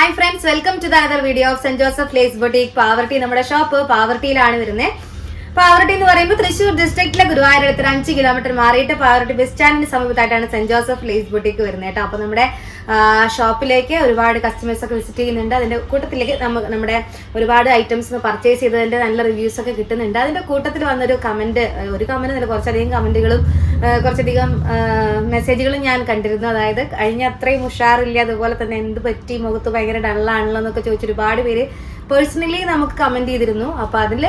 Hi friends, welcome to the another video of St. Joseph Lace Boutique. Poverty നമ്മുടെ shop പാവർട്ടിയിലാണ് വരുന്നത്. പാവർട്ടി എന്ന് പറയുമ്പോൾ Thrissur ഡിസ്ട്രിക്റ്റിലെ ഗുരുവായൂരടുത്ത് 5 kilometre മാറിയിട്ട് പാവർട്ടി ബസ് സ്റ്റാൻഡിന് സമീപത്തായിട്ടാണ് സെന്റ് ജോസഫ് ലേസ് ബുട്ടീക്ക് വരുന്നത് കേട്ടോ. അപ്പോൾ നമ്മുടെ ഷോപ്പിലേക്ക് ഒരുപാട് കസ്റ്റമേഴ്സ് ഒക്കെ വിസിറ്റ് ചെയ്യുന്നുണ്ട്. അതിന്റെ കൂട്ടത്തിലേക്ക് നമ്മുടെ ഒരുപാട് ഐറ്റംസ് പർച്ചേസ് ചെയ്തതിന്റെ നല്ല റിവ്യൂസ് ഒക്കെ കിട്ടുന്നുണ്ട്. അതിന്റെ കൂട്ടത്തിൽ വന്നൊരു കമന്റ് അല്ല, കുറച്ചധികം കമന്റുകളും കുറച്ചധികം മെസ്സേജുകളും ഞാൻ കണ്ടിരുന്നു. അതായത് കഴിഞ്ഞ അത്രയും ഉഷാറില്ല, അതുപോലെ തന്നെ എന്ത് പറ്റി, മുഖത്ത് ഭയങ്കര ഡള്ളാണല്ലോ എന്നൊക്കെ ചോദിച്ച് ഒരുപാട് പേര് പേഴ്സണലി നമുക്ക് കമന്റ് ചെയ്തിരുന്നു. അപ്പോൾ അതിൽ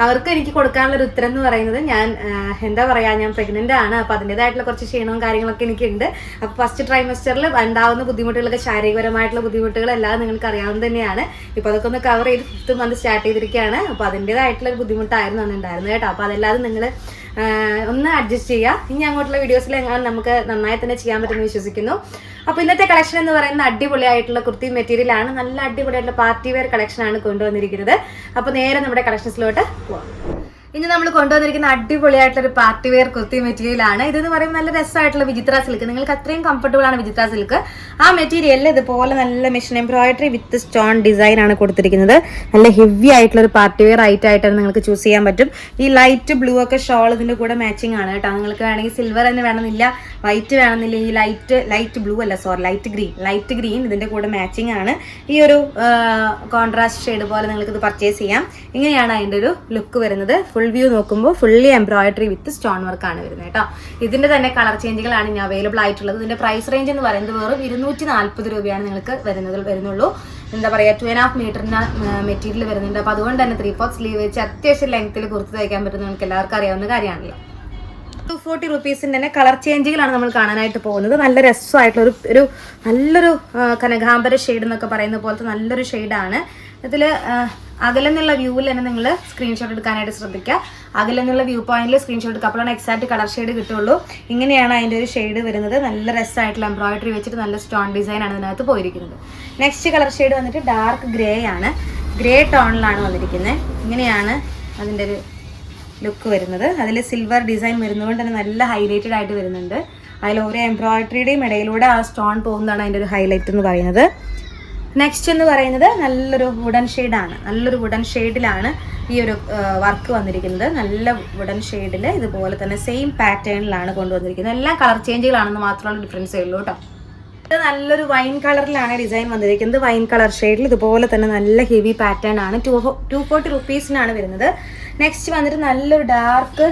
അവർക്ക് എനിക്ക് കൊടുക്കാനുള്ള ഒരു ഉത്തരം എന്ന് പറയുന്നത്, ഞാൻ പ്രഗ്നന്റ് ആണ്. അപ്പോൾ അതിൻ്റെതായിട്ടുള്ള കുറച്ച് ക്ഷീണവും കാര്യങ്ങളൊക്കെ എനിക്കുണ്ട്. അപ്പോൾ ഫസ്റ്റ് ട്രൈമസ്റ്ററിൽ ഉണ്ടാവുന്ന ബുദ്ധിമുട്ടുകളൊക്കെ ശാരീരികപരമായിട്ടുള്ള ബുദ്ധിമുട്ടുകളെല്ലാം നിങ്ങൾക്ക് അറിയാവുന്നത് തന്നെയാണ്. ഇപ്പോൾ അതൊക്കെ ഒന്ന് കവർ ചെയ്ത് 5th month സ്റ്റാർട്ട് ചെയ്തിരിക്കുകയാണ്. അപ്പോൾ അതിൻ്റെതായിട്ടുള്ള ഒരു ബുദ്ധിമുട്ടായിരുന്നു അന്നുണ്ടായിരുന്നത് കേട്ടോ. അപ്പോൾ അതല്ലാതെ നിങ്ങൾ ഒന്ന് അഡ്ജസ്റ്റ് ചെയ്യുക. ഇനി അങ്ങോട്ടുള്ള വീഡിയോസിൽ നമുക്ക് നന്നായി തന്നെ ചെയ്യാൻ പറ്റുമെന്ന് വിശ്വസിക്കുന്നു. അപ്പോൾ ഇന്നത്തെ കളക്ഷൻ എന്ന് പറയുന്നത് അടിപൊളിയായിട്ടുള്ള കുർത്തി മെറ്റീരിയൽ ആണ്. നല്ല അടിപൊളിയായിട്ടുള്ള പാർട്ടി വെയർ കളക്ഷൻ ആണ് കൊണ്ടുവന്നിരിക്കുന്നത്. അപ്പോൾ നേരെ നമ്മുടെ കളക്ഷൻസിലോട്ട് പോവാം. ഇനി നമ്മൾ കൊണ്ടുവന്നിരിക്കുന്ന അടിപൊളിയായിട്ടുള്ള ഒരു പാർട്ടി വെയർ കുർത്തി മെറ്റീരിയൽ ആണ്. ഇതെന്ന് പറയുമ്പോൾ നല്ല രസമായിട്ടുള്ള വിചിത്ര സിൽക്ക്. നിങ്ങൾക്ക് അത്രയും കംഫർട്ടബിൾ ആണ് വിചിത്ര സിൽക്ക്. ആ മെറ്റീരിയലിൽ ഇതുപോലെ നല്ല മെഷീൻ എംബ്രോയിഡറി വിത്ത് സ്റ്റോൺ ഡിസൈൻ ആണ് കൊടുത്തിരിക്കുന്നത്. നല്ല ഹെവി ആയിട്ടുള്ള ഒരു പാർട്ടി വെയർ ആയിട്ടാണ് നിങ്ങൾക്ക് ചൂസ് ചെയ്യാൻ പറ്റും. ഈ ലൈറ്റ് ബ്ലൂ ഒക്കെ ഷോൾ ഇതിന്റെ കൂടെ മാച്ചിങ് ആണ് കേട്ടോ. നിങ്ങൾക്ക് വേണമെങ്കിൽ സിൽവർ തന്നെ വേണമെന്നില്ല, വൈറ്റ് വേണമെന്നില്ല. ഈ ലൈറ്റ് ഗ്രീൻ ഇതിന്റെ കൂടെ മാച്ചിങ് ആണ്. ഈ ഒരു കോൺട്രാസ്റ്റ് ഷെയ്ഡ് പോലെ നിങ്ങൾക്ക് ഇത് പർച്ചേസ് ചെയ്യാം. ഇങ്ങനെയാണ് അതിന്റെ ഒരു ലുക്ക് വരുന്നത്. ഫുൾ വ്യൂ നോക്കുമ്പോൾ ഫുള്ളി എംബ്രോയിഡറി വിത്ത് സ്റ്റോൺ വർക്ക് ആണ് വരുന്നത് കേട്ടോ. ഇതിന്റെ തന്നെ കളർ ചേഞ്ചുകളാണ് ഇനി അവൈലബിൾ ആയിട്ടുള്ളത്. ഇതിന്റെ പ്രൈസ് റേഞ്ച് എന്ന് പറയുന്നത് വെറും 240 രൂപയാണ് നിങ്ങൾക്ക് വരുന്നുള്ളൂ. എന്താ പറയുക, 2.5 മീറ്ററിന് മെറ്റീരിയൽ വരുന്നുണ്ട്. അപ്പോൾ അതുകൊണ്ട് തന്നെ 3/4 സ്ലീവ് വെച്ച് അത്യാവശ്യം ലെങ്ത്തിൽ കുർത്തി തയ്ക്കാൻ പറ്റുന്ന നമുക്ക് എല്ലാവർക്കും അറിയാവുന്ന കാര്യമാണല്ലോ. 240 റുപ്പീസിൻ്റെ തന്നെ കളർ ചേഞ്ചുകളാണ് നമ്മൾ കാണാനായിട്ട് പോകുന്നത്. നല്ല രസമായിട്ടുള്ള ഒരു നല്ലൊരു കനകാംബര ഷെയ്ഡ് എന്നൊക്കെ പറയുന്ന പോലത്തെ നല്ലൊരു ഷെയ്ഡാണ്. ഇതിൽ അകലെന്നുള്ള വ്യൂവിൽ തന്നെ നിങ്ങൾ സ്ക്രീൻഷോട്ട് എടുക്കാനായിട്ട് ശ്രദ്ധിക്കുക. അകലെന്നുള്ള വ്യൂ പോയിന്റിൽ സ്ക്രീൻഷോട്ട് എടുക്കുക, അപ്പോഴാണ് എക്സാക്ട് കളർ ഷെയ്ഡ് കിട്ടുള്ളൂ. ഇങ്ങനെയാണ് അതിൻ്റെ ഒരു ഷെയ്ഡ് വരുന്നത്. നല്ല രസമായിട്ടുള്ള എംബ്രോയിഡറി വെച്ചിട്ട് നല്ല സ്റ്റോൺ ഡിസൈൻ ആണ് ഇതിനകത്ത് പോയിരിക്കുന്നത്. നെക്സ്റ്റ് കളർ ഷെയ്ഡ് വന്നിട്ട് ഡാർക്ക് ഗ്രേ ആണ്. ഗ്രേ ടോണിലാണ് വന്നിരിക്കുന്നത്. ഇങ്ങനെയാണ് അതിൻ്റെ ഒരു ലുക്ക് വരുന്നത്. അതിൽ സിൽവർ ഡിസൈൻ വരുന്നതുകൊണ്ട് തന്നെ നല്ല ഹൈലൈറ്റഡ് ആയിട്ട് വരുന്നുണ്ട്. അതിൽ ഓരോ എംബ്രോയിഡറിയുടെയും ഇടയിലൂടെ ആ സ്റ്റോൺ പോകുന്നതാണ് അതിൻ്റെ ഒരു ഹൈലൈറ്റ് എന്ന് പറയുന്നത്. നെക്സ്റ്റ് എന്ന് പറയുന്നത് നല്ലൊരു വുഡൻ ഷെയ്ഡാണ്. നല്ലൊരു വുഡൻ ഷെയ്ഡിലാണ് ഈ ഒരു വർക്ക് വന്നിരിക്കുന്നത്. നല്ല വുഡൻ ഷെയ്ഡിൽ ഇതുപോലെ തന്നെ സെയിം പാറ്റേണിലാണ് കൊണ്ടുവന്നിരിക്കുന്നത്. എല്ലാം കളർ ചേഞ്ചുകളാണെന്ന് മാത്രമുള്ള ഡിഫറൻസേ ഉള്ളൂ കേട്ടോ. ഇത് നല്ലൊരു വൈൻ കളറിലാണ് ഡിസൈൻ വന്നിരിക്കുന്നത്. വൈൻ കളർ ഷെയ്ഡിൽ ഇതുപോലെ തന്നെ നല്ല ഹെവി പാറ്റേൺ ആണ്. 240 റുപ്പീസിനാണ് വരുന്നത്. നെക്സ്റ്റ് വന്നിട്ട് നല്ലൊരു ഡാർക്ക്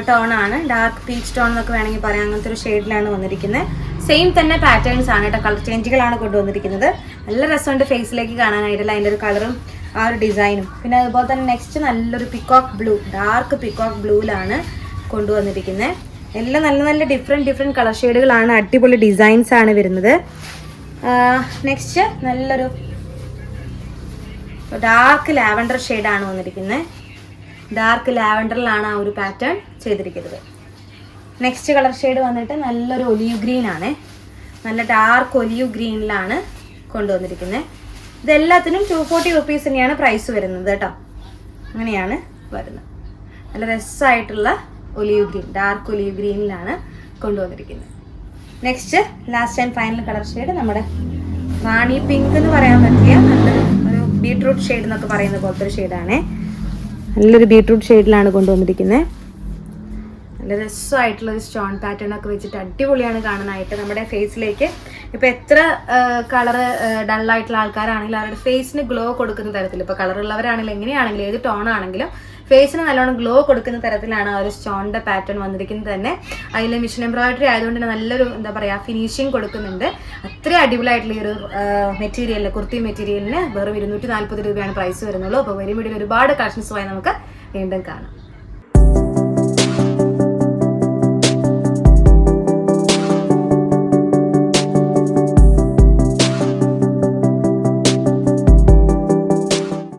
ടോണാണ്. ഡാർക്ക് പീച്ച് ടോൺ എന്നൊക്കെ വേണമെങ്കിൽ പറയാം. അങ്ങനത്തെ ഒരു ഷെയ്ഡിലാണ് വന്നിരിക്കുന്നത്. സെയിം തന്നെ പാറ്റേൺസ് ആണ് കേട്ടോ. കളർ ചേഞ്ചുകളാണ് കൊണ്ടുവന്നിരിക്കുന്നത്. നല്ല രസമുണ്ട് ഫേസിലേക്ക് കാണാനായിട്ടല്ല അതിൻ്റെ ഒരു കളറും ആ ഒരു ഡിസൈനും. പിന്നെ അതുപോലെ തന്നെ നെക്സ്റ്റ് നല്ലൊരു പിക്കോക്ക് ബ്ലൂ, ഡാർക്ക് പിക്കോക്ക് ബ്ലൂവിലാണ് കൊണ്ടുവന്നിരിക്കുന്നത്. എല്ലാം നല്ല നല്ല ഡിഫറെൻറ്റ് കളർ ഷെയ്ഡുകളാണ്. അടിപൊളി ഡിസൈൻസ് ആണ് വരുന്നത്. നെക്സ്റ്റ് നല്ലൊരു ഡാർക്ക് ലാവൻഡർ ഷെയ്ഡാണ് വന്നിരിക്കുന്നത്. ഡാർക്ക് ലാവൻഡറിലാണ് ആ ഒരു പാറ്റേൺ ചെയ്തിരിക്കുന്നത്. നെക്സ്റ്റ് കളർ ഷെയ്ഡ് വന്നിട്ട് നല്ലൊരു ഒലിവ് ഗ്രീൻ ആണ്. നല്ല ഡാർക്ക് ഒലിവ് ഗ്രീനിലാണ് കൊണ്ടുവന്നിരിക്കുന്നത്. ഇതെല്ലാത്തിനും 240 റുപ്പീസ് തന്നെയാണ് പ്രൈസ് വരുന്നത് കേട്ടോ. അങ്ങനെയാണ് വരുന്നത്. നല്ല രസമായിട്ടുള്ള ഒലിവ് ഗ്രീൻ, ഡാർക്ക് ഒലിവ് ഗ്രീനിലാണ് കൊണ്ടുവന്നിരിക്കുന്നത്. Next last and final colour shade നമ്മുടെ റാണി പിങ്ക് എന്ന് പറയാൻ പറ്റിയ നല്ലൊരു ഒരു ബീട്രൂട്ട് ഷെയ്ഡ് എന്നൊക്കെ പറയുന്ന പോലത്തെ ഒരു ഷെയ്ഡാണ്. നല്ലൊരു ബീട്രൂട്ട് ഷെയ്ഡിലാണ് കൊണ്ടുവന്നിരിക്കുന്നത്. നല്ല രസമായിട്ടുള്ള ഒരു സ്റ്റോൺ പാറ്റേൺ ഒക്കെ വെച്ചിട്ട് അടിപൊളിയാണ് കാണാനായിട്ട്. നമ്മുടെ ഫേസിലേക്ക് ഇപ്പോൾ എത്ര കളറ് ഡള്ളായിട്ടുള്ള ആൾക്കാരാണെങ്കിലും അവരുടെ ഫേസിന് ഗ്ലോ കൊടുക്കുന്ന തരത്തിൽ, ഇപ്പോൾ കളറുള്ളവരാണെങ്കിലും എങ്ങനെയാണെങ്കിലും ഏത് ടോണാണെങ്കിലും ഫേസിന് നല്ലോണം ഗ്ലോ കൊടുക്കുന്ന തരത്തിലാണ് ആ ഒരു സ്റ്റോണിൻ്റെ പാറ്റേൺ വന്നിരിക്കുന്നത് തന്നെ. അതിൽ മിഷൻ എംബ്രോയിഡറി ആയതുകൊണ്ട് തന്നെ നല്ലൊരു എന്താ പറയുക ഫിനിഷിങ് കൊടുക്കുന്നുണ്ട്. അത്രയും അടിപൊളിയായിട്ടുള്ള ഈ ഒരു മെറ്റീരിയലിന്, കുർത്തി മെറ്റീരിയലിന് വെറും 240 രൂപയാണ് പ്രൈസ് വരുന്നുള്ളൂ. അപ്പോൾ വരും വീഡിയോയിൽ ഒരുപാട് കളക്ഷൻസുമായി നമുക്ക് വീണ്ടും കാണാം.